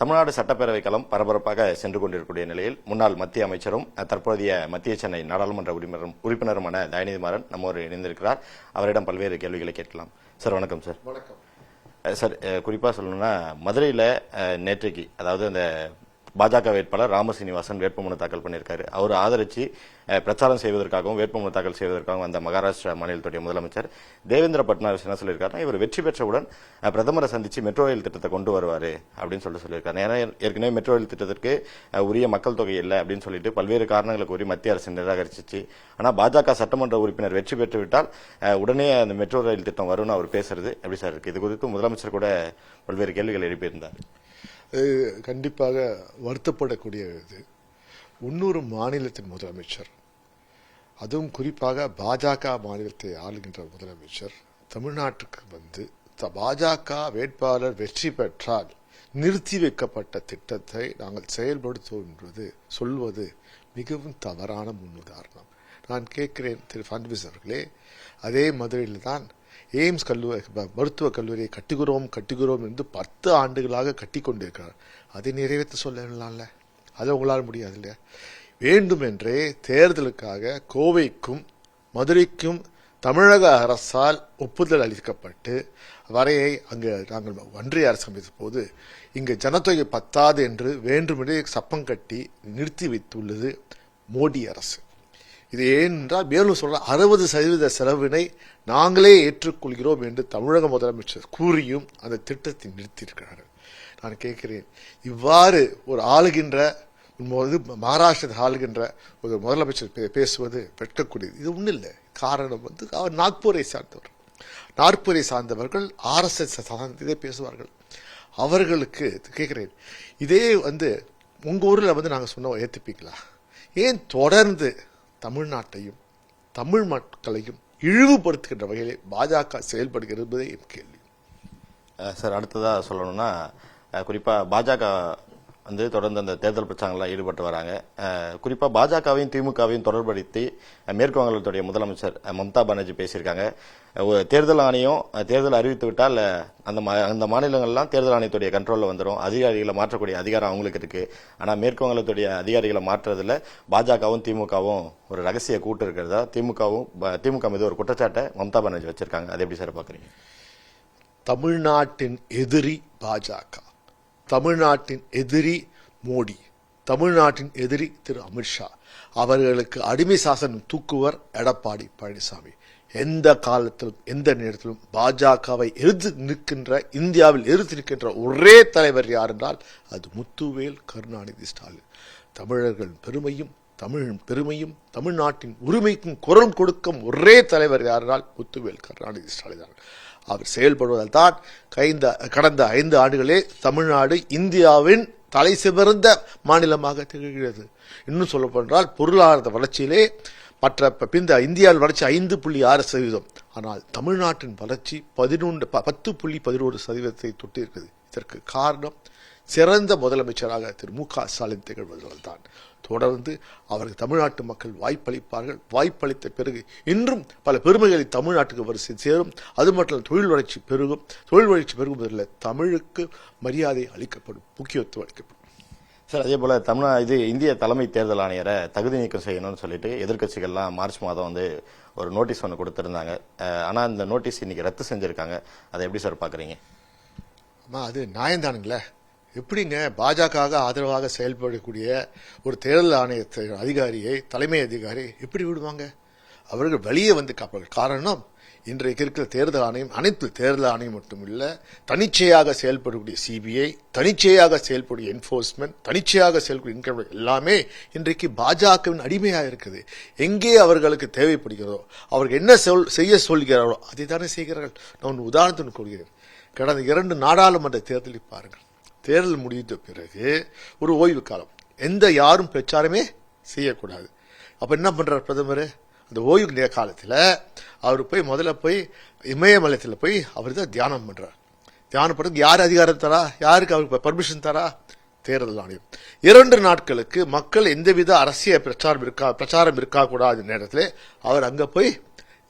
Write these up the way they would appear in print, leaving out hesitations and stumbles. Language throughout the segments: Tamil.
தமிழ்நாடு சட்டப்பேரவை களம் பரபரப்பாக சென்று கொண்டிருக்கூடிய நிலையில் முன்னாள் மத்திய அமைச்சரும் தற்போதைய மத்திய சென்னை நாடாளுமன்ற உறுப்பினருமான தயநிதி மாறன் நம்மோடு இணைந்திருக்கிறார். அவரிடம் பல்வேறு கேள்விகளை கேட்கலாம். சார் வணக்கம். சார் வணக்கம். சார் குறிப்பாக சொல்லணும்னா மதுரையில் நேற்றைக்கு அதாவது அந்த பாஜக வேட்பாளர் ராமசீனிவாசன் வேட்புமனு தாக்கல் பண்ணியிருக்காரு. அவர் ஆதரிச்சு பிரச்சாரம் செய்வதற்காகவும் வேட்புமனு தாக்கல் செய்வதற்காகவும் அந்த மகாராஷ்டிரா மாநிலத்துடைய முதலமைச்சர் தேவேந்திர பட்னாவிஸ் என்ன சொல்லியிருக்காருன்னா, இவர் வெற்றி பெற்றவுடன் பிரதமரை சந்திச்சு மெட்ரோ ரயில் திட்டத்தை கொண்டு வருவாரு அப்படின்னு சொல்லியிருக்காரு. ஏன்னா ஏற்கனவே மெட்ரோ ரயில் திட்டத்திற்கு உரிய மக்கள் தொகை இல்லை அப்படின்னு சொல்லிட்டு பல்வேறு காரணங்களை கூறி மத்திய அரசு நிராகரிச்சிச்சு. ஆனால் பாஜக சட்டமன்ற உறுப்பினர் வெற்றி பெற்றுவிட்டால் உடனே அந்த மெட்ரோ ரயில் திட்டம் வரும்னு அவர் பேசுறது எப்படி சார் இருக்கு? இது குறித்து முதலமைச்சர் கூட பல்வேறு கேள்விகள் எழுப்பியிருந்தார். கண்டிப்பாக வருத்தப்படக்கூடிய இது. இன்னொரு மாநிலத்தின் முதலமைச்சர், அதுவும் குறிப்பாக பாஜக மாநிலத்தை ஆளுகின்ற முதலமைச்சர் தமிழ்நாட்டுக்கு வந்து பாஜக வேட்பாளர் வெற்றி பெற்றால் நிறுத்தி வைக்கப்பட்ட திட்டத்தை நாங்கள் செயல்படுத்துவோம் என்பது சொல்வது மிகவும் தவறான முன்னுதாரணம். நான் கேட்கிறேன் திரு ஃபட்னவிஸ் அவர்களே, அதே மதுரையில் தான் எய்ம்ஸ் மருத்துவக் கல்லூரியை கட்டுகிறோம் என்று 10 ஆண்டுகளாக கட்டி கொண்டிருக்கிறார். அதை நிறைவேற்ற சொல்லலாம்ல, அதை உங்களால் முடியாது இல்லையா? வேண்டுமென்றே தேர்தலுக்காக கோவைக்கும் மதுரைக்கும் தமிழக அரசால் ஒப்புதல் அளிக்கப்பட்டு வரையை அங்கு நாங்கள் ஒன்றிய அரசு அமைத்த போது இங்கு ஜனத்தொகை பத்தாது என்று வேண்டுமென்றே சப்பம் கட்டி நிறுத்தி வைத்துள்ளது மோடி அரசு. இது ஏனென்றால் மேலும் சொல்ற 60% செலவினை நாங்களே ஏற்றுக்கொள்கிறோம் என்று தமிழக முதலமைச்சர் கூறியும் அந்த திட்டத்தை நிறுத்தியிருக்கிறார்கள். நான் கேட்கிறேன், இவ்வாறு ஒரு ஆளுகின்ற மகாராஷ்டிரத்தில் ஆளுகின்ற ஒரு முதலமைச்சர் பேசுவது வெட்கக்கூடியது. இது ஒன்றும் இல்லை. காரணம் வந்து அவர் நாக்பூரை சார்ந்தவர்கள் RSS இதை பேசுவார்கள். அவர்களுக்கு கேட்கிறேன், இதே வந்து உங்க ஊரில் வந்து நாங்கள் சொன்ன ஏற்றுப்பீங்களா? ஏன் தொடர்ந்து தமிழ்நாட்டையும் தமிழ் மக்களையும் இழிவுபடுத்துகின்ற வகையிலே பாஜக செயல்படுகிறது என்பதே என் கேள்வி. சார் அடுத்ததாக சொல்லணும்னா, குறிப்பாக பாஜக வந்து தொடர்ந்து அந்த தேர்தல் பிரச்சாரங்கள்லாம் ஈடுபட்டு வராங்க. குறிப்பாக பாஜகவையும் திமுகவையும் தொடர்படுத்தி மேற்கு வங்கத்துடைய முதலமைச்சர் மம்தா பானர்ஜி பேசியிருக்காங்க. தேர்தல் ஆணையம் தேர்தல் அறிவித்து விட்டால் அந்த மாநிலங்கள்லாம் தேர்தல் ஆணையத்துடைய கண்ட்ரோலில் வந்துடும், அதிகாரிகளை மாற்றக்கூடிய அதிகாரம் அவங்களுக்கு இருக்கு. ஆனால் மேற்கு வங்கத்துடைய அதிகாரிகளை மாற்றுறதுல பாஜகவும் திமுகவும் ஒரு ரகசிய கூட்டு இருக்கிறதா திமுக மீது ஒரு குற்றச்சாட்டை மம்தா பானர்ஜி வச்சிருக்காங்க. அதை எப்படி சார் பாக்குறீங்க? தமிழ்நாட்டின் எதிரி பாஜக, தமிழ்நாட்டின் எதிரி மோடி, தமிழ்நாட்டின் எதிரி திரு அமித்ஷா. அவர்களுக்கு அடிமை சாசனம் தூக்குவர் எடப்பாடி பழனிசாமி. எந்த காலத்திலும் எந்த நேரத்திலும் பாஜகவை இந்தியாவில் எதிர்த்து நிற்கின்ற ஒரே தலைவர் யார் என்றால் அது முத்துவேல் கருணாநிதி ஸ்டாலின். தமிழர்கள் பெருமையும் தமிழின் பெருமையும் தமிழ்நாட்டின் உரிமைக்கும் குரல் கொடுக்கும் ஒரே தலைவர் யாரென்றால் முத்துவேல் கருணாநிதி ஸ்டாலின் தான். அவர் செயல்படுவதால் தான் கடந்த 5 ஆண்டுகளே தமிழ்நாடு இந்தியாவின் தலை சிறந்த மாநிலமாக திகழ்கிறது. இன்னும் சொல்லப்போனால் பொருளாதார வளர்ச்சியிலே இந்தியாவில் வளர்ச்சி 5.6%. ஆனால் தமிழ்நாட்டின் வளர்ச்சி 10.11% தொட்டிருக்கிறது. இதற்கு காரணம் சிறந்த முதலமைச்சராக திரு மு.க. ஸ்டாலின் திகழ்வதால் தான். தொடர்ந்து அவருக்கு தமிழ்நாட்டு மக்கள் வாய்ப்பளிப்பார்கள். வாய்ப்பளித்த பிறகு இன்றும் பல பெருமைகளை தமிழ்நாட்டுக்கு வரிசை சேரும். அது மட்டும் தொழில் வளர்ச்சி பெருகும். தொழில் வளர்ச்சி பெருகுவதில் தமிழுக்கு மரியாதை அளிக்கப்படும், முக்கியத்துவம் அளிக்கப்படும். சார் அதே போல இந்திய தலைமை தேர்தல் ஆணையரை தகுதி நீக்கம் செய்யணும்னு சொல்லிட்டு எதிர்கட்சிகள்லாம் மார்ச் மாதம் வந்து ஒரு நோட்டீஸ் ஒன்று கொடுத்திருந்தாங்க. ஆனா இந்த நோட்டீஸ் இன்னைக்கு ரத்து செஞ்சிருக்காங்க. அதை எப்படி சார் பாக்குறீங்க? அது நியாயம்தானுங்களே. எப்படிங்க பாஜக ஆதரவாக செயல்படக்கூடிய ஒரு தேர்தல் ஆணையத்தை அதிகாரியை, தலைமை அதிகாரி எப்படி விடுவாங்க? அவர்கள் வெளியே வந்து காப்பார்கள். காரணம், இன்றைக்கு இருக்கிற தேர்தல் ஆணையம் அனைத்து தேர்தல் ஆணையம் மட்டும் இல்ல, தனிச்சையாக செயல்படக்கூடிய CBI, தனிச்சையாக செயல்படக்கூடிய என்ஃபோர்ஸ்மெண்ட், தனிச்சையாக செயல்படும் இன்கம் எல்லாமே இன்றைக்கு பாஜகவின் அடிமையாக இருக்குது. எங்கே அவர்களுக்கு தேவைப்படுகிறதோ, அவர்கள் என்ன செய்ய சொல்கிறார்களோ அதை தானே செய்கிறார்கள். நான் உதாரணத்துக்கு கொள்கிறேன். கடந்த 2 நாடாளுமன்ற தேர்தலை பாருங்கள். தேர்தல் முடிந்த பிறகு ஒரு ஓய்வு காலம், யாரும் பிரச்சாரமே செய்யக்கூடாது. அப்ப என்ன பண்றார் பிரதமர்? அந்த ஓய்வு காலத்தில் அவர் முதல்ல போய் இமயமலையத்தில் போய் அவர் தான் தியானம் பண்றார். தியானம் பண்ணுறது யார் அதிகாரம் தரா? யாருக்கு அவருக்கு பர்மிஷன் தரா? தேர்தல் ஆணையம். 2 நாட்களுக்கு மக்கள் எந்தவித அரசியல் பிரச்சாரம் இருக்கக்கூடாத நேரத்தில் அவர் அங்க போய்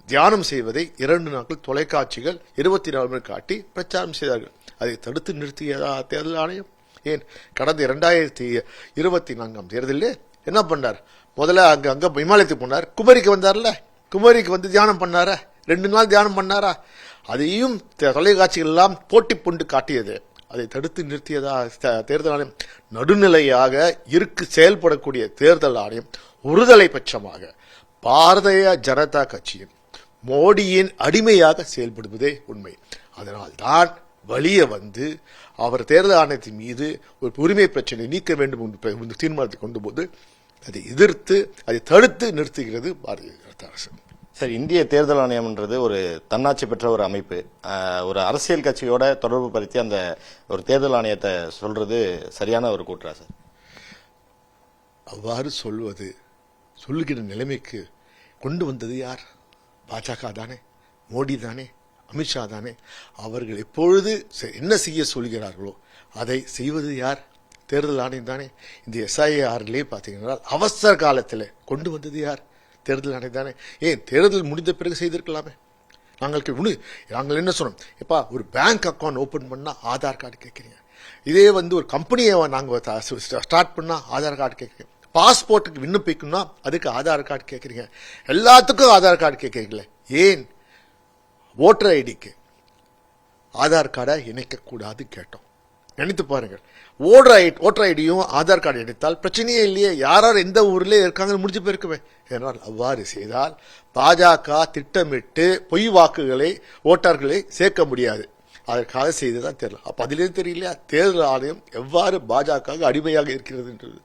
தியானம் செய்வதை 2 நாட்கள் தொலைக்காட்சிகள் 24 மணி காட்டி பிரச்சாரம் செய்தார்கள். அதை தடுத்து நிறுத்தியதா தேர்தல் ஆணையம்? ஏன் கடந்த 2024 தேர்தலில் என்ன பண்ணார்? முதல்ல அங்க இமாலயத்துக்கு போனார், குமரிக்கு வந்தார்ல, குமரிக்கு வந்து தியானம் பண்ணாரா? 2 நாள் தியானம் பண்ணாரா? அதையும் தொலைக்காட்சிகள் எல்லாம் போட்டி கொண்டு காட்டியது. அதை தடுத்து நிறுத்தியதா தேர்தல் ஆணையம்? நடுநிலையாக செயல்படக்கூடிய தேர்தல் ஆணையம் ஒருதலை பட்சமாக பாரதிய ஜனதா கட்சியின் மோடியின் அடிமையாக செயல்படுவதே உண்மை. அதனால்தான் வலிய வந்து அவர் தேர்தல் ஆணையத்தின் மீது ஒரு உரிமை பிரச்சனை நீக்க வேண்டும் என்று தீர்மானத்தை கொண்டு போது அதை எதிர்த்து அதை தடுத்து நிறுத்துகிறது பாரதிய ஜனதா அரசு. சார், இந்திய தேர்தல் ஆணையம்ன்றது ஒரு தன்னாட்சி பெற்ற ஒரு அமைப்பு. ஒரு அரசியல் கட்சியோட தொடர்பு படுத்தி அந்த ஒரு தேர்தல் ஆணையத்தை சொல்றது சரியான ஒரு கூற்றா சார்? அவ்வாறு சொல்லுகிற நிலைமைக்கு கொண்டு வந்தது யார்? பாஜக தானே, மோடி தானே, அமித்ஷா தானே. அவர்கள் எப்பொழுது என்ன செய்ய சொல்கிறார்களோ அதை செய்வது யார்? தேர்தல் ஆணையம் தானே. இந்த SIRலே பார்த்தீங்கன்னா அவசர காலத்தில் கொண்டு வந்தது யார்? தேர்தல் ஆணையம் தானே. ஏன் தேர்தல் முடிந்த பிறகு செய்திருக்கலாமே? நாங்கள் என்ன சொன்னோம்? எப்பா, ஒரு பேங்க் அக்கௌண்ட் ஓபன் பண்ணா ஆதார் கார்டு கேட்குறீங்க. இதே வந்து ஒரு கம்பெனியை நாங்கள் ஸ்டார்ட் பண்ணா ஆதார் கார்டு கேட்குறீங்க. பாஸ்போர்ட்டுக்கு விண்ணப்பிக்கணும்னா அதுக்கு ஆதார் கார்டு கேட்குறீங்க. எல்லாத்துக்கும் ஆதார் கார்டு கேட்குறீங்களே. ஏன் ஓட்டர் ஐடிக்கு ஆதார் கார்டை இணைக்கக்கூடாது கேட்டோம். நினைத்து பாருங்கள். ஓட்டர் ஐடியும் ஆதார் கார்டு இணைத்தால் பிரச்சனையே இல்லையே. யார் எந்த ஊர்ல இருக்காங்கன்னு முடிஞ்சு போயிருக்குமே. ஏனால் அவ்வாறு செய்தால் பாஜக திட்டமிட்டு பொய் வாக்குகளை ஓட்டர்களை சேர்க்க முடியாது. அதற்காக செய்துதான் தெரியல. அப்ப அதிலே தெரியலையா தேர்தல் ஆணையம் எவ்வாறு பாஜக அடிமையாக இருக்கிறது என்றது.